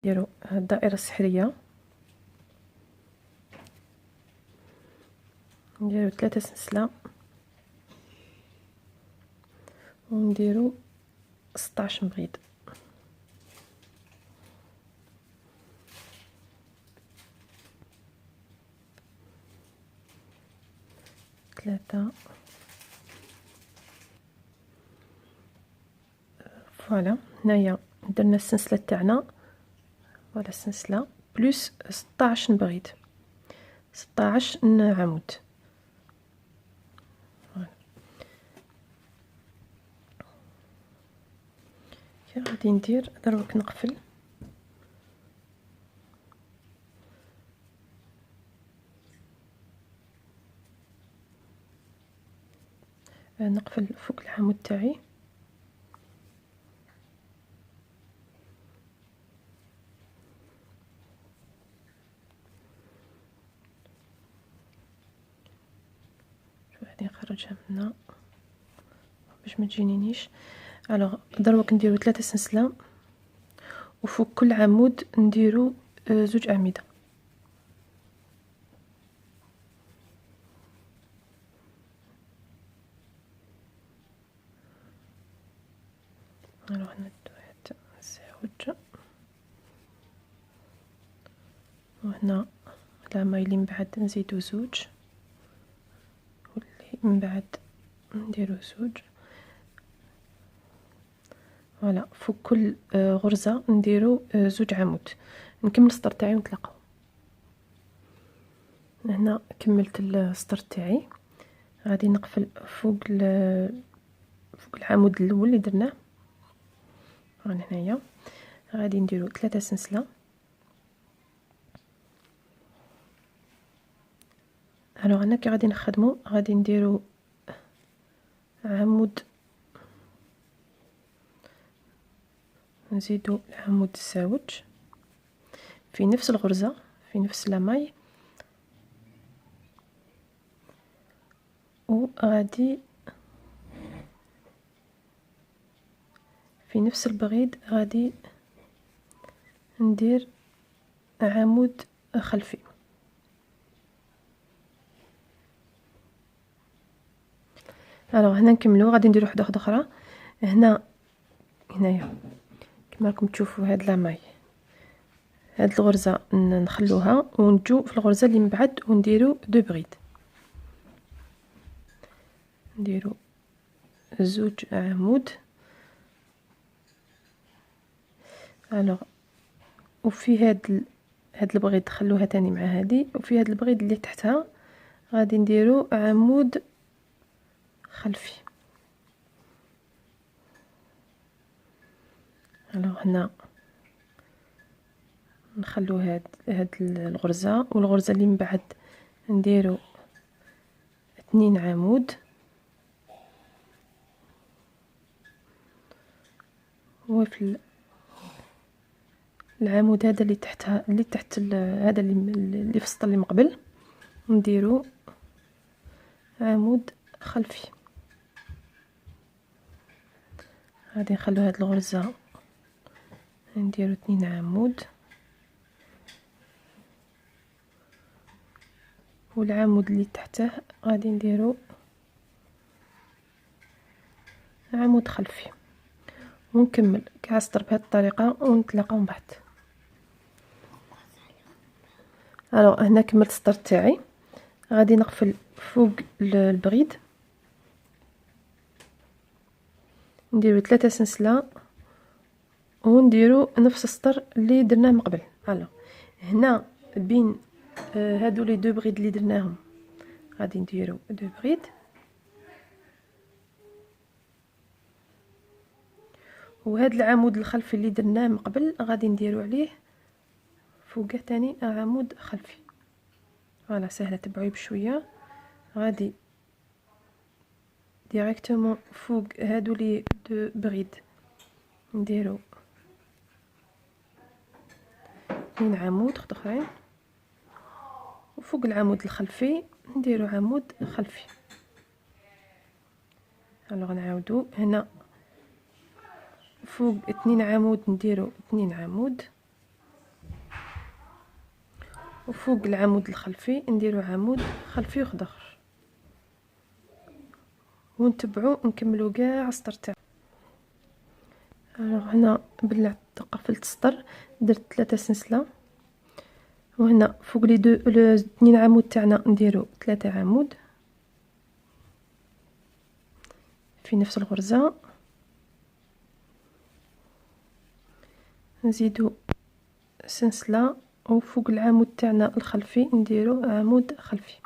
نديرو الدائرة السحرية، نديرو 3 سلسلة ونديرو 16 مبغيض. ثلاثة، فوالا. هنايا درنا السلسلة تاعنا، فوالا السلسلة بلس 16 مبغيض، 16 عمود. غادي ندير دروك نقفل نقفل فوق العمود تاعي. غادي نخرجها من باش ما تجينيش. الوغ دروك نديرو 3 سلسلة وفوق كل عمود نديرو 2 اعمدة. الوغ ندو واحد نزوج، وهنا العمايل اللي من بعد نزيدو 2 واللي من بعد نديرو 2. فوالا فوق كل غرزة نديرو 2 عمود. نكمل السطر تاعي ونتلاقاو. هنا كملت السطر تاعي، غادي نقفل فوق العمود الاول اللي درناه. هنايا غادي نديرو 3 سلسلة. الوغ هنا كي غادي نخدمو غادي نديرو عمود، نزيدو العمود الزاوج في نفس الغرزة في نفس لاماي، وغادي في نفس البغيض غادي ندير عمود خلفي. الوغ هنا نكملو، غادي نديرو وحده اخرى. هنايا كما راكم تشوفوا هاد لاماي، هاد الغرزه نخلوها ونجو في الغرزه اللي من بعد ونديرو 2 بغيض، نديرو 2 عمود. الوغ وفي هاد البغيض خلوها تاني مع هادي، وفي هاد البغيض اللي تحتها غادي نديرو عمود خلفي. الوغ هنا نخلو هاد الغرزة، والغرزة اللي من بعد نديرو 2 عمود، وفي العمود هذا اللي تحتها اللي تحت هذا اللي في السطر اللي مقبل نديرو عمود خلفي. غادي نخلو هاد الغرزة نديرو 2 عمود، والعمود اللي تحته غادي نديرو عمود خلفي، ونكمل كاع السطر بهذه الطريقه ونتلاقاو من بعد. الوغ هنا كملت السطر تاعي، غادي نقفل فوق البغيض، نديرو 3 سلسله ونديرو نفس السطر اللي درناه من قبل. هنا بين هادو لي 2 بغيض اللي درناهم غادي نديرو 2 بغيض، وهذا العمود الخلفي اللي درناه من قبل غادي نديرو عليه فوقه تاني عمود خلفي. فوالا سهله، تبعوي بشويه. غادي ديريكتومون فوق هادو لي 2 بغيض نديرو 2 عمود اخرين، وفوق العمود الخلفي نديرو عمود خلفي. الوغ نعاودو هنا فوق 2 عمود نديرو 2 عمود، وفوق العمود الخلفي نديرو عمود خلفي وخضر، ونتبعو نكملو كاع السطر تاعو. هنا بلعت قفلت السطر، درت 3 سنسله، وهنا فوق لي 2 عمود تاعنا نديرو 3 عمود في نفس الغرزه، نزيدو سنسله، وفوق العمود تاعنا الخلفي نديرو عمود خلفي.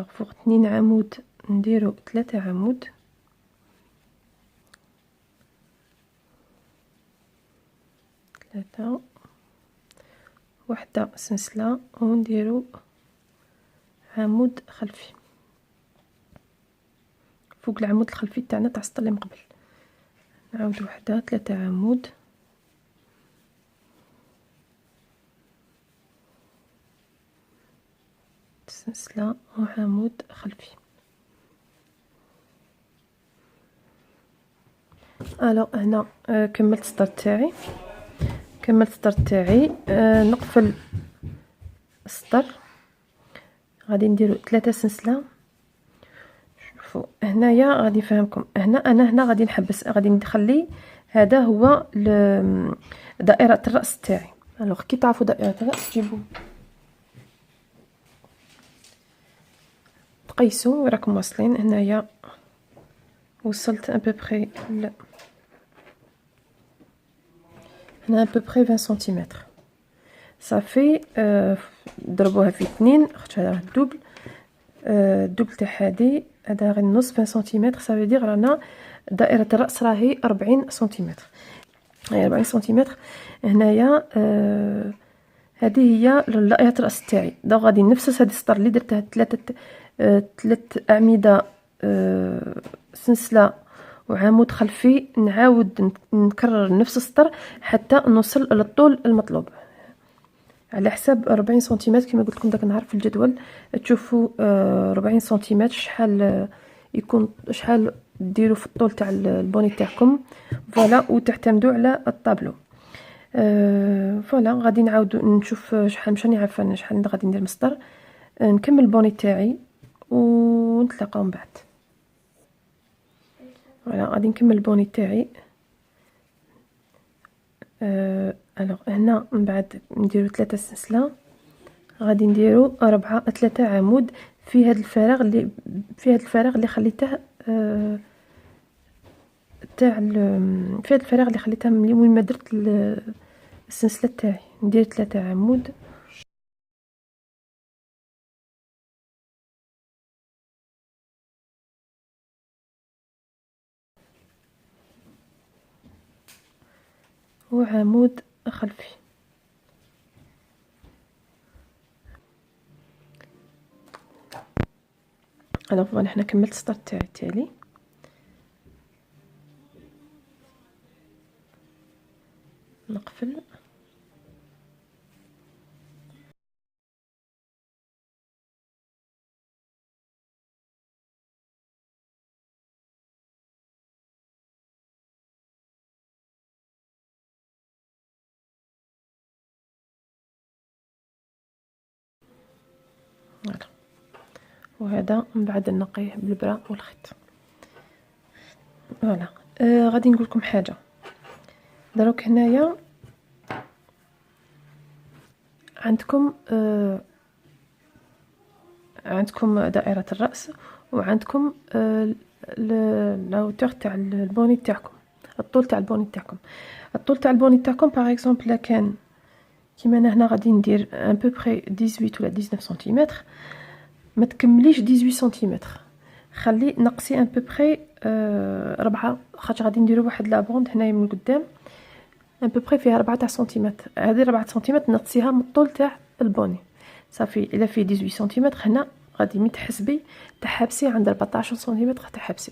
فوق 2 عمود نديرو 3 عمود، ثلاثة، وحده سنسله، ونديرو عمود خلفي فوق العمود الخلفي تاعنا تاع السطر اللي من قبل. نعاود وحده 3 عمود، سلسله وعمود خلفي. هنا كملت السطر تاعي، نقفل السطر، غادي نديرو 3 سنسله. شوفوا هنايا غادي نفهمكم، هنا غادي نحبس، غادي نخلي هذا هو دائره الراس تاعي. كي تعرفوا دائره الراس تجيبوا تقيسوا راكم واصلين. هنايا وصلت ابوبري هنا ابوبري 20 سنتيمتر صافي. ضربوها في 2، خدت هذا الدوبل، الدوبل تاع هذا غير نص 20 سنتيمتر، صافي دير رانا دائره الراس راهي 40 سنتيمتر، هي 40 سنتيمتر. هنايا هذه هي دائره الراس تاعي. دونك غادي نفس هذا السطر اللي درته 3 اعمده سنسله وعمود خلفي، نعاود نكرر نفس السطر حتى نوصل للطول المطلوب على حساب 40 سنتيمتر. كما قلت لكم داك النهار في الجدول تشوفوا 40 سنتيمتر شحال يكون، شحال ديروا في الطول تاع البوني تاعكم، فوالا، وتعتمدوا على الطابلو. فوالا غادي نعاود نشوف شحال مشاني عارفه شحال غادي ندير مسطر، نكمل البوني تاعي ونتلاقاو من بعد. فوالا غادي نكمل البوني تاعي. هنا من بعد نديرو 3 سلسله، غادي نديرو 3 عمود في هذا الفراغ اللي خليته تاع في هذا الفراغ اللي خليته من وين ما درت السلسله تاعي. ندير 3 عمود وعمود خلفي. فوالا حنا كملت السطر تاعي التالي. نقفل فوالا، وهذا من بعد نقيه بالبرا والخيط. فوالا غادي نقول لكم حاجه. دروك هنايا عندكم عندكم دائره الراس، وعندكم الهوتور تاع البوني تاعكم، الطول تاع البوني تاعكم. الطول تاع البوني تاعكم باغ اكزومبل كان كيما انا هنا غادي ندير ان بو بري 18 ولا 19 سنتيمتر، ما تكمليش 18 سنتيمتر، خلي نقصي ان بو بري 4، خاطر غادي نديرو واحد لابوند هنايا من القدام ان بو بري فيها 4 سنتيمتر. هذه 4 سنتيمتر نقصيها من الطول تاع البوني صافي. الا فيه 18 سنتيمتر هنا غادي مي تحسبي تحبسي عند 14 سنتيمتر تحبسي،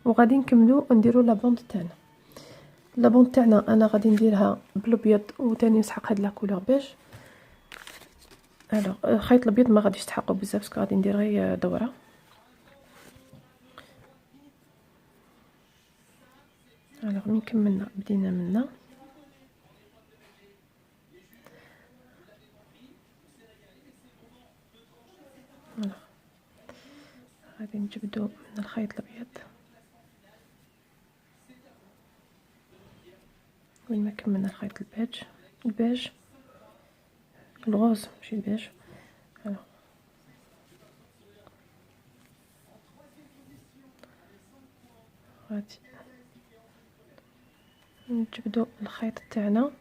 وغادي نكملو نديرو لابوند تاعنا. لابوند تاعنا انا غادي نديرها بالابيض، وثاني نسحق هاد لا كولور بيج. الخيط الابيض ما غاديش تحققو بزاف باسكو غادي ندير غير دوره. من كملنا بدينا منا غادي نجبدو من الخيط الابيض وين ما كملنا الخيط البيج الغوز ماشي البيج. غادي نجبدو الخيط تاعنا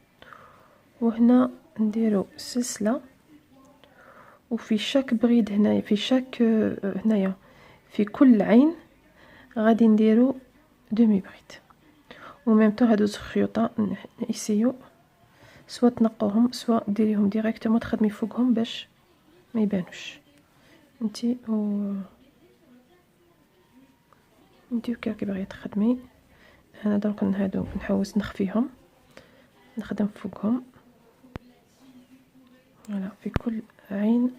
وهنا نديرو سلسله، وفي شاك بريد هنايا في شاك هنايا في كل عين غادي نديرو دومي بريد. وميم طون هادو الخيوطه نسيو سوا تنقوهم سوا ديريهم ديريكتومون تخدمي فوقهم باش ما يبانوش انتي كي باغيه تخدمي. انا درك هادو نحوس نخفيهم نخدم فوقهم. فوالا في كل عين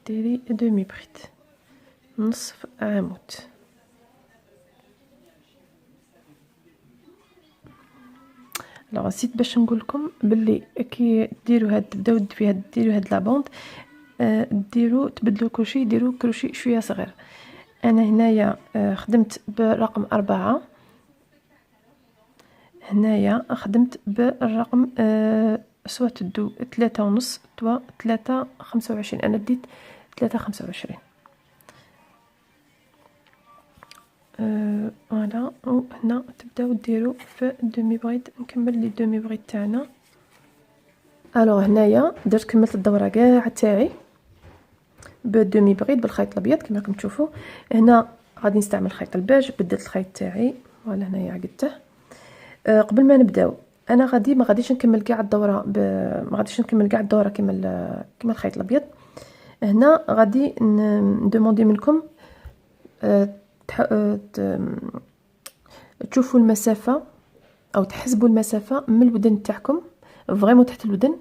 ديري دومي بريد نصف عمود. لا نسيت باش نقول لكم باللي كي ديروا هاد تبداو فيها ديروا هاد لابوند ديروا تبدلوا كلشي ديروا كروشي شويه صغير. انا هنايا خدمت برقم 4 هنايا خدمت بالرقم سوا تدو 3.5 توا 3.25 انا ديت 3.25 فوالا. وهنا تبداو ديروا في دومي بريد. نكمل لي دومي بريد تاعنا. الوغ هنايا درت كملت الدوره كاع تاعي بالدومي بريد بالخيط الابيض كما راكم تشوفوا. هنا غادي نستعمل الخيط البيج بدلت الخيط تاعي فوالا هنايا عقدته. قبل ما نبداو انا ما غاديش نكمل كاع الدوره ما غاديش نكمل كاع الدوره كما الخيط الابيض. هنا غادي ندوموندي منكم تشوفوا المسافه او تحسبوا المسافه من الودن تاعكم فريمون تحت الودن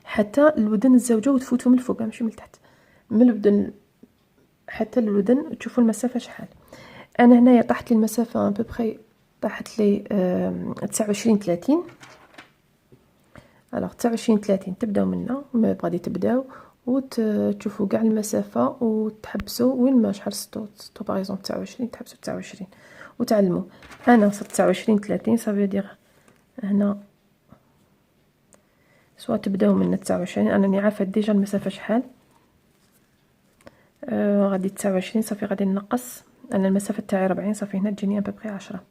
حتى الودن الزوجه وتفوتوا من الفوق ماشي من التحت من الودن حتى الودن تشوفوا المسافه شحال. انا هنايا طاحت لي المسافه ببخي طاحت لي 29 30. الوغ 29 30 تبداو منا غادي تبداو وتشوفوا كاع المسافه وتحبسوا وين ما شحال سطو باغ اكزومبل 29 تحبسوا 29 وتعلموا. انا وصلت 29 30 صافي دير هنا سواء تبداو من 29 انني عارفه ديجا المسافه شحال. غادي 29 صافي غادي نقص انا المسافه تاعي 40 صافي هنا تجيني ببخي 10.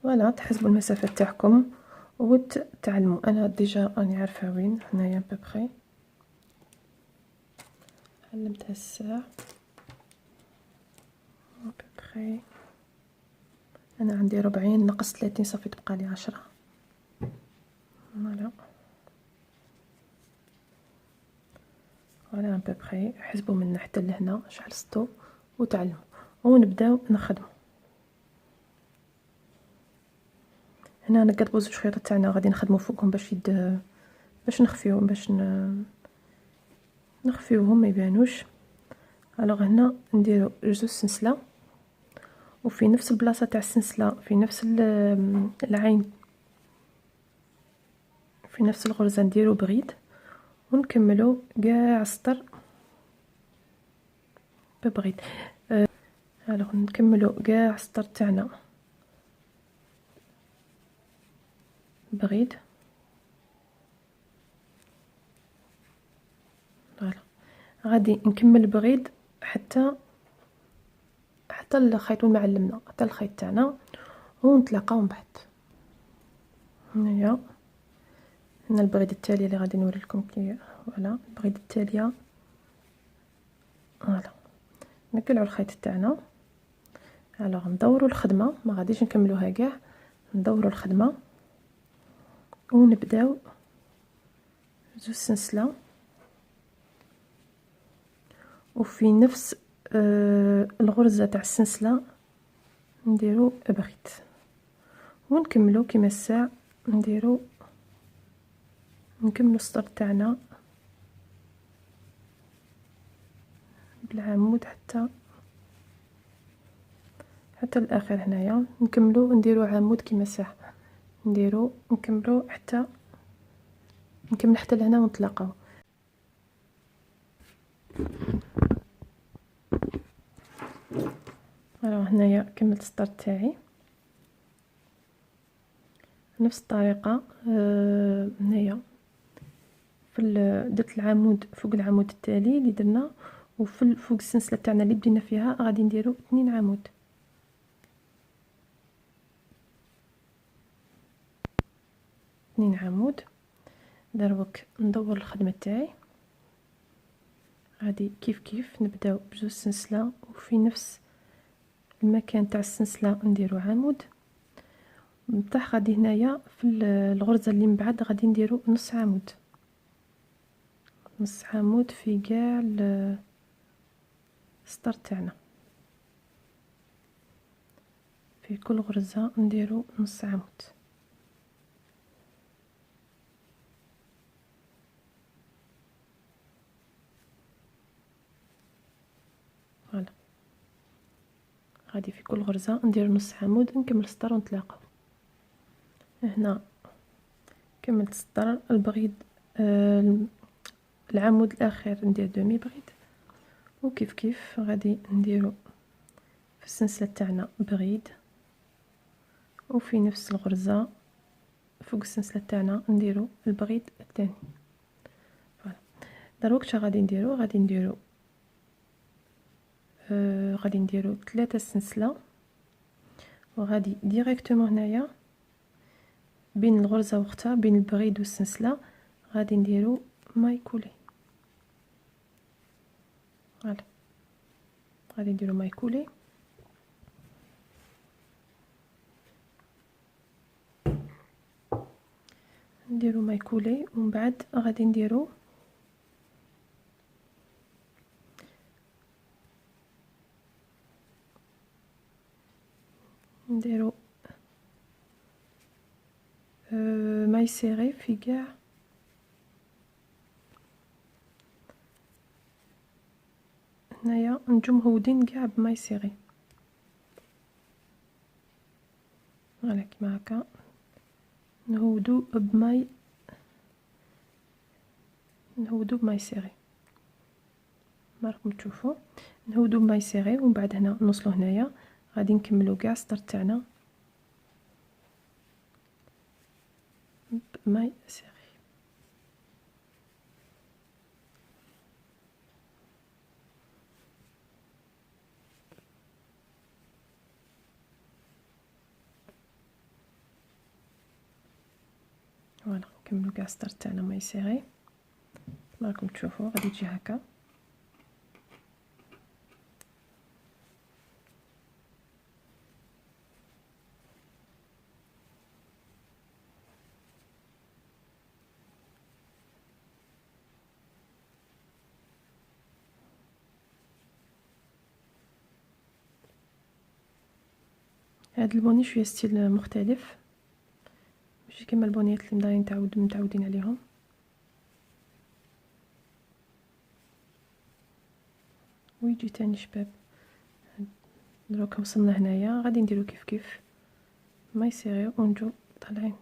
فوالا تحسبوا المسافه تاعكم وتعلموا. انا ديجا راني عارفه وين هنايا ببخي علمتها الساعه ببخي. انا عندي 40 نقص 30 صافي تبقى لي 10. فوالا ببخي حسبوا من حتى لهنا شحال سطو وتعلموا ونبداو نخدموا. هنا نقدبوا زوج خيوط تاعنا غادي نخدموا فوقهم باش نخفيوهم نخفيوهم ما يبانوش. الوغ هنا نديروا جوج سنسله وفي نفس البلاصه تاع السنسله في نفس العين في نفس الغرزه نديروا بريد ونكملوا كاع السطر ببريد. الوغ نكملوا كاع السطر تاعنا بريد. فوالا غادي نكمل بريد حتى الخيط وين ما علمنا حتى الخيط تاعنا ونتلاقاو من بعد. هنايا هنا البريد التالي اللي غادي نوري لكم كي فوالا البريد التاليه. فوالا نقلعوا الخيط تاعنا. الوغ ندوروا الخدمه ما غاديش نكملوها كاع ندوروا الخدمه ونبداو زوج سنسله وفي نفس الغرزه تاع السنسله نديرو بريد ونكملو كيما الساع نكملو السطر تاعنا بالعمود حتى حتى الاخر هنايا نكملو نديرو عمود كيما ساح، نديرو نكملو حتى نكمل حتى لهنا ونطلقاو. هنايا كملت السطر تاعي نفس الطريقه. هنايا درت العمود فوق العمود التالي اللي درنا، فوق السلسله تاعنا اللي بدينا فيها غادي نديرو 2 عمود. 2 عمود. دروك ندور الخدمه تاعي، غادي كيف نبداو بجوج سلسله وفي نفس المكان تاع السلسله نديرو عمود. بصح غادي هنايا في الغرزه اللي من بعد غادي نديرو نص عمود، نص عمود في كاع السطر تاعنا، في كل غرزه نديرو نص عمود. فوالا غادي في كل غرزه ندير نص عمود، نكمل السطر ونتلاقاو. هنا كملت السطر البغيد، العمود الاخير ندير دومي بغيد، وكيف غادي نديرو في السلسله تاعنا بغيد، وفي نفس الغرزه فوق السلسله تاعنا نديرو البغيد الثاني. فوالا دروك غادي نديرو غادي نديرو 3 سلسله، وغادي ديريكتومون هنايا بين الغرزه واختها بين البغيد والسلسله غادي نديرو ماي كولي. فوالا غادي نديرو ماي كولي، نديرو ماي كولي، ومن بعد غادي نديرو ماي سيري في كاع هنايا، نجو مهودين كاع بماي سيري. فوالا كيما هكا نهودو بماي سيري، راكم تشوفوا نهودو بماي سيري، ومن بعد هنا نوصلوا هنايا غادي نكملوا كاع السطر تاعنا بماي سيري. فوالا نكملوا كاع السطر تاعنا ماي سيري، راكم تشوفوا غادي تجي هكا. هاد البوني شويه ستيل مختلف، ماشي كما البونيات اللي متعودين عليهم. ويجي تاني شباب. دروك وصلنا هنايا غادي نديرو كيف ماي سيري ونجو طالعين.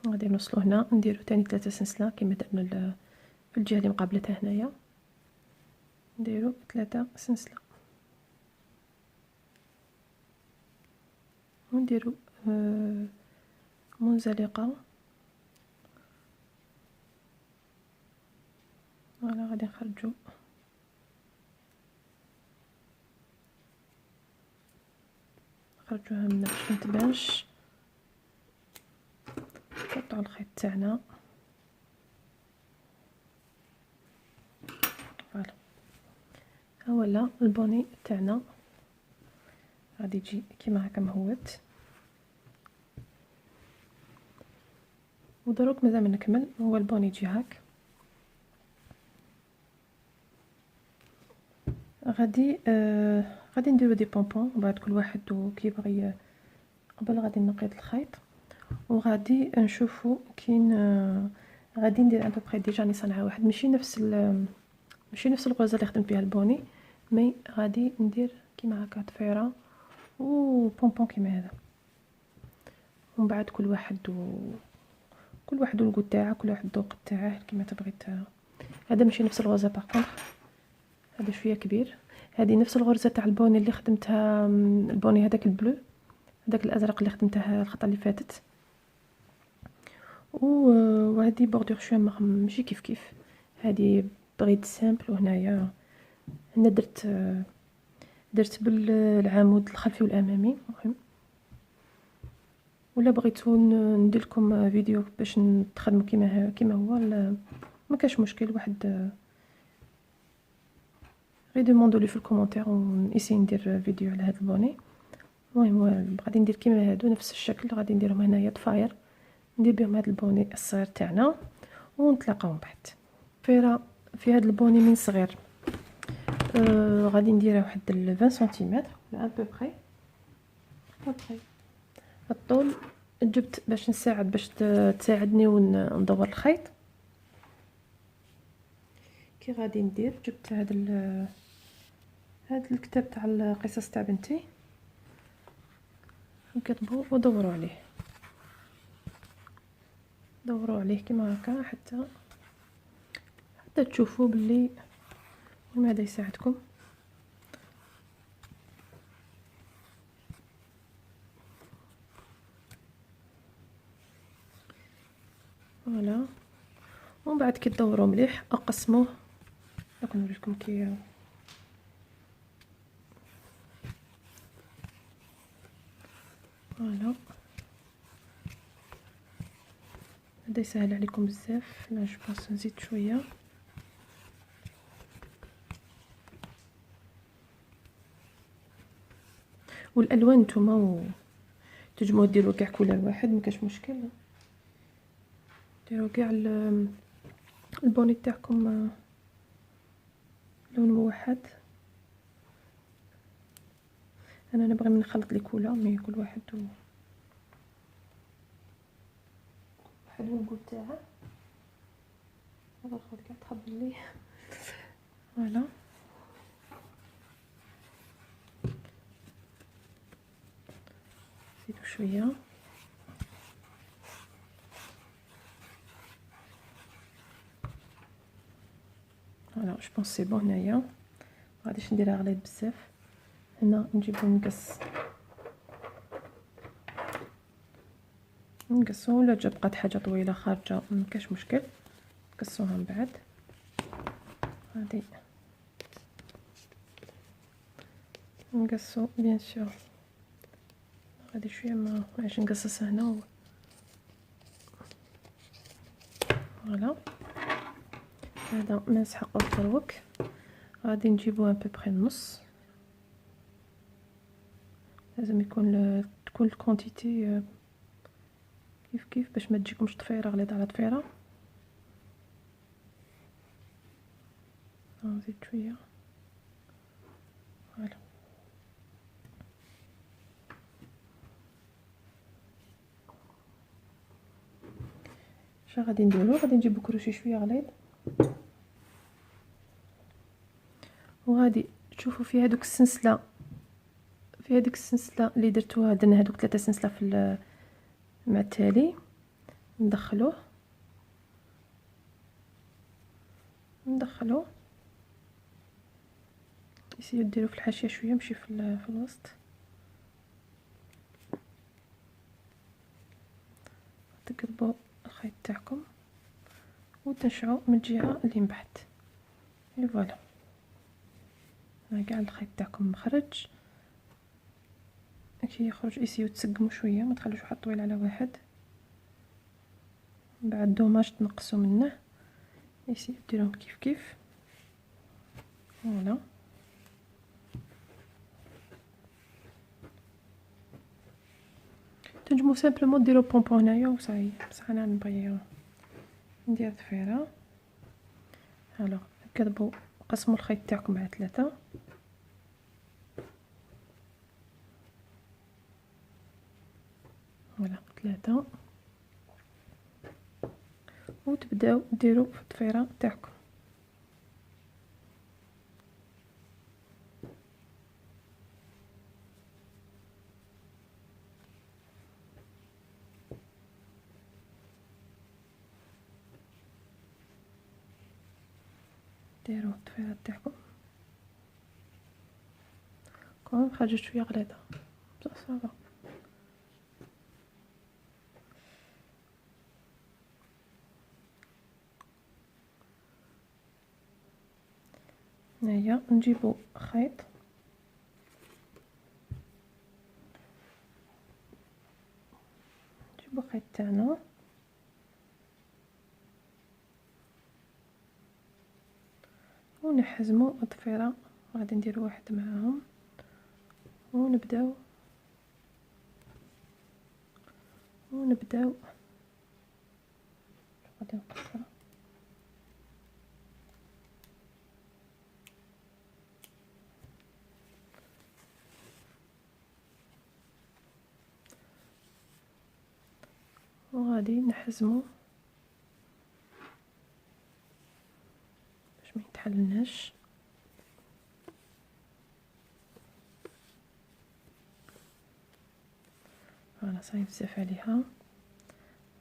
غادي نوصلو هنا نديرو تاني 3 سلسله كما درنا في الجهه اللي مقابلتها هنايا، نديرو 3 سلسله ونديرو منزلقه. فوالا غادي نخرجو نخرجوها من باش متبانش، نقطعو الخيط تاعنا. فوالا ها هو البوني تاعنا غادي يجي كيما هكا مهوت. ودروك مازال ما نكمل، هو البوني يجي هاك. غادي نديرو دي بونبون بعد كل واحد كيبغي. قبل غادي نقيض الخيط وغادي نشوفو كاين غادي ندير ان بوبري ديجا راني صانعه واحد ماشي نفس الغوزه اللي خدمت بها البوني، مي غادي ندير كيما هكا ضفيره و بونبون كيما هذا، ومن بعد كل واحد والقو تاعه، كل واحد الذوق تاعه كيما تبغي. هذا ماشي نفس الغوزه باغ، هذا شويه كبير. هذه نفس الغرزه تاع البوني اللي خدمتها، البوني هذاك البلو، هذاك الازرق اللي خدمته الخطه اللي فاتت. وهذه بوردور شويه ماشي كيف هذه بريد سامبل. وهنايا هنا درت بالعمود الخلفي والامامي. مهم ولا بغيتو ندير لكم فيديو باش تخدموا كيما هو، ما كاش مشكل. واحد غير دوموندو لي في الكومونتير ونسي ندير فيديو على هذا البوني. المهم غادي ندير كيما هادو نفس الشكل، غادي نديرهم هنايا ضفاير ندير بهم هذا البوني الصغير تاعنا ونتلاقاو من بعد. فيرا في هذا البوني من صغير غادي نديرها واحد 20 سنتيمتر ولا ان بوبري الطول. جبت باش نساعد باش تساعدني وندور الخيط. كي غادي ندير جبت هذا الكتاب تاع القصص تاع بنتي، نكتبوا ودوروا عليه كيما هكا حتى تشوفوا باللي هذا يساعدكم. فوالا. ومن بعد كي تدوروا مليح اقسموه. راكم نوريكم كي فوالا. هذا يسهل عليكم بزاف. لا جو بونس نزيد شويه. والالوان نتوما تجمعوا ديروا كاع كولر واحد، ما كاش مشكل. ديروا كاع البوني تاعكم لون موحد. انا نبغي نخلط لي كولر، مي كل واحد والقول تاعه. هذا الخيط كاع تخبل لي. فوالا. زيدوا شويه. فوالا جو بونس سي بون. هنايا غاديش نديرها غليظ بزاف. هنا نجيبو نقصو، ولا جا بقات حاجه طويله خارجه مكاش مشكل نقصوها من بعد. غادي نقصو بيان سور. غادي شويه ما عادش نقصص هنا فوالا. هذا ما نسحقو الدروك. غادي نجيبو ان بوبري النص. لازم تكون الكونتيتي كيف باش ما تجيكمش ضفيره غليظه على ضفيره. نزيد شويه. فوالا. اش غادي نديرو؟ غادي نجيبو كروشي شويه غليظ، وغادي تشوفوا في هذوك السلسله، اللي درتوها. درنا هذوك 3 سلسله في مع التالي ندخلوه يصير ديروا في الحاشيه شويه ماشي في الوسط. تقلبوا الخيط تاعكم وتنشعوا من الجهه اللي من بعد. فوالا. كاع الخيط تاعكم مخرج. كي يخرج يسيو تسقموا شويه، ما تخلوش واحد طويل على واحد. من بعد دوماج تنقصوا منه. يسيو ديروهم كيف. فوالا. تنجمو سامبلومون ديرو بونبون هنايا وصاي، بصح انا نبغي ندير ضفيره. الوغ كتبوا قسموا الخيط تاعكم على 3 وتبداو ديروا في الضفيره تاعكم. ديروا الضفيره تاعكم كون خرجت شويه غليظه بصح صافا. هنايا نجيبو خيط، نجيبو خيط تاعنا ونحزمو الضفيره، غادي نديرو واحد معاهم ونبداو غادي نقصر وغادي نحزمو باش ما يتحللناش. فوالا صايب بزاف عليها.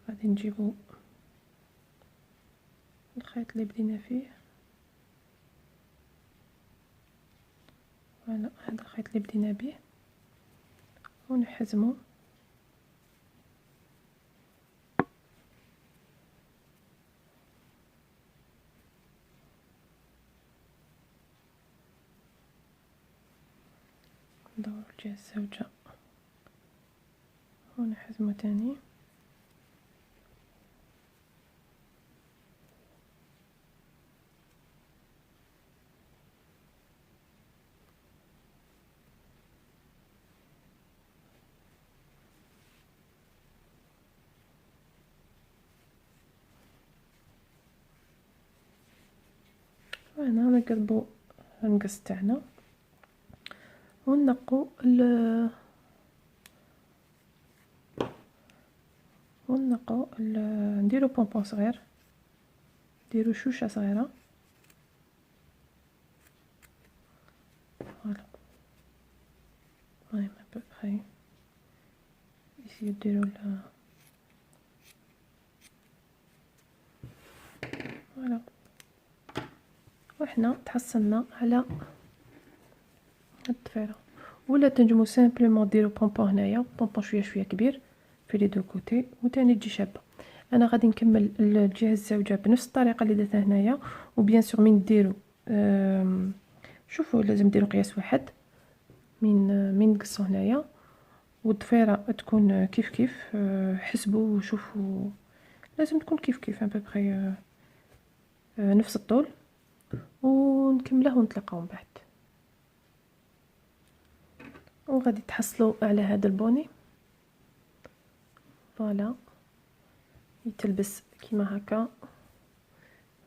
غادي نجيبو الخيط اللي بدينا فيه، فوالا هذا الخيط اللي بدينا به ونحزمو ندور الجهة الزوجة ونحزمو تاني. وهنا نقلبو المقص تاعنا ونقو نديرو بونبون صغير، نديرو شوشه صغيره. فوالا المهم بخي يسيو ديرو فوالا. وحنا تحصلنا على الضفيره. ولا تنجمو سامبلومون ديرو بونبون هنايا، بونبون شويه شويه كبير في لي دو كوتي وتاني تجي شابه. انا غادي نكمل الجهه الزوجه بنفس الطريقه اللي درتها هنايا. وبيان سور من ديرو شوفوا لازم ديروا قياس واحد من نقصو هنايا، والضفيره تكون كيف كيف. حسبوا وشوفوا لازم تكون كيف كيف بخي نفس الطول. ونكمله ونتلاقاو من بعد. وغادي تحصلوا على هذا البوني. فوالا يتلبس كيما هكا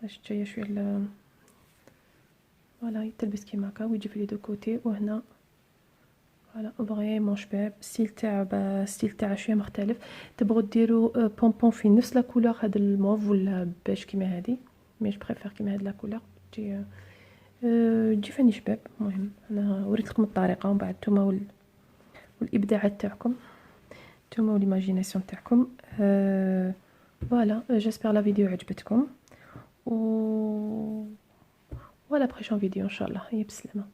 باش جايه شويه فوالا يتلبس كيما هكا ويجي في لي دو كوتي. وهنا فوالا فريمون شباب. ستيل تاع شويه مختلف. تبغوا ديروا بونبون في نفس لا كولور هذا الموف ولا بيج كيما هذه، مي جو بريفير كيما هاد لا كولور تجي فاني شباب. المهم انا وريت لكم الطريقه ومن بعد نتوما والابداعات تاعكم، نتوما والايماجيناسيون تاعكم. فوالا جيسبر لا فيديو عجبتكم و ولا بروشون فيديو ان شاء الله. هيا بسلامه.